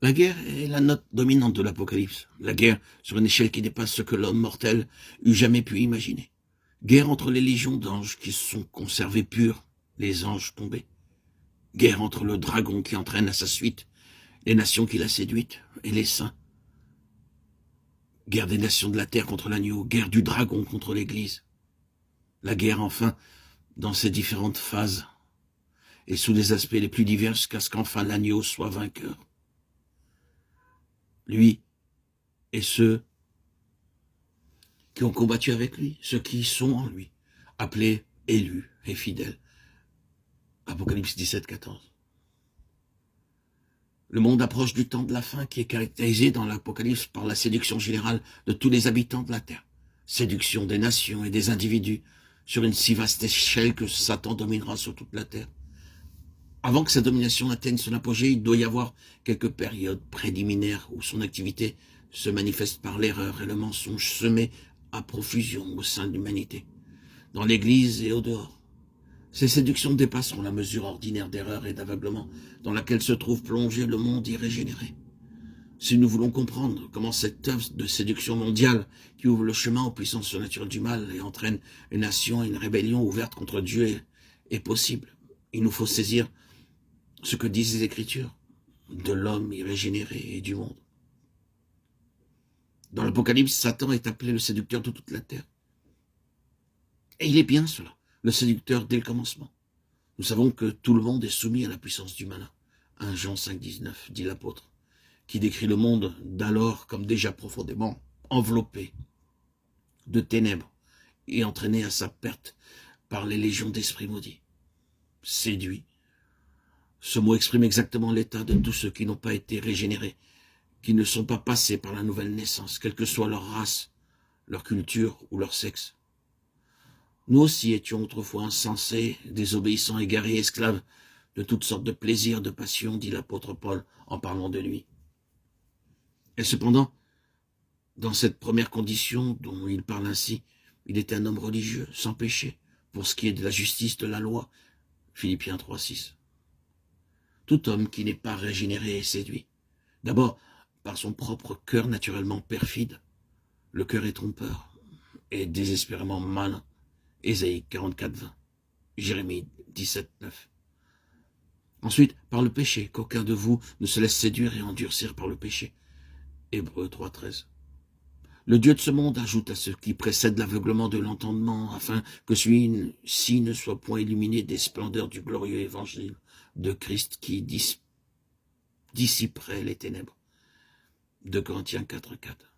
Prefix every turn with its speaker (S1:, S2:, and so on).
S1: La guerre est la note dominante de l'Apocalypse. La guerre sur une échelle qui dépasse ce que l'homme mortel eût jamais pu imaginer. Guerre entre les légions d'anges qui sont conservés purs, les anges tombés. Guerre entre le dragon qui entraîne à sa suite les nations qu'il a séduites et les saints. Guerre des nations de la terre contre l'agneau, guerre du dragon contre l'Église. La guerre, enfin, dans ses différentes phases, et sous les aspects les plus divers, jusqu'à ce qu'enfin l'agneau soit vainqueur. Lui et ceux qui ont combattu avec lui, ceux qui sont en lui, appelés, élus et fidèles. Apocalypse 17, 14. Le monde approche du temps de la fin qui est caractérisé dans l'Apocalypse par la séduction générale de tous les habitants de la terre. Séduction des nations et des individus sur une si vaste échelle que Satan dominera sur toute la terre. Avant que sa domination atteigne son apogée, il doit y avoir quelques périodes préliminaires où son activité se manifeste par l'erreur et le mensonge semé à profusion au sein de l'humanité, dans l'Église et au dehors. Ces séductions dépasseront la mesure ordinaire d'erreur et d'aveuglement dans laquelle se trouve plongé le monde irrégénéré. Si nous voulons comprendre comment cette œuvre de séduction mondiale qui ouvre le chemin aux puissances surnaturelles du mal et entraîne une nation et une rébellion ouverte contre Dieu est possible, il nous faut saisir ce que disent les Écritures de l'homme irrégénéré et du monde. Dans l'Apocalypse, Satan est appelé le séducteur de toute la terre. Et il est bien cela, le séducteur dès le commencement. Nous savons que tout le monde est soumis à la puissance du malin. 1 Jean 5, 19, dit l'apôtre, qui décrit le monde d'alors comme déjà profondément enveloppé de ténèbres et entraîné à sa perte par les légions d'esprits maudits. Séduit. Ce mot exprime exactement l'état de tous ceux qui n'ont pas été régénérés, qui ne sont pas passés par la nouvelle naissance, quelle que soit leur race, leur culture ou leur sexe. Nous aussi étions autrefois insensés, désobéissants, égarés, esclaves de toutes sortes de plaisirs, de passions, dit l'apôtre Paul en parlant de lui. Et cependant, dans cette première condition dont il parle ainsi, il était un homme religieux, sans péché, pour ce qui est de la justice de la loi, Philippiens 3, 6. Tout homme qui n'est pas régénéré est séduit. D'abord, par son propre cœur naturellement perfide. Le cœur est trompeur et désespérément malin. Ésaïe 44, 20. Jérémie 17, 9. Ensuite, par le péché, qu'aucun de vous ne se laisse séduire et endurcir par le péché. Hébreux 3, 13. Le Dieu de ce monde ajoute à ce qui précède l'aveuglement de l'entendement, afin que celui-ci ne soit point illuminé des splendeurs du glorieux évangile de Christ qui dissiperait les ténèbres. 2 Corinthiens 4, 4.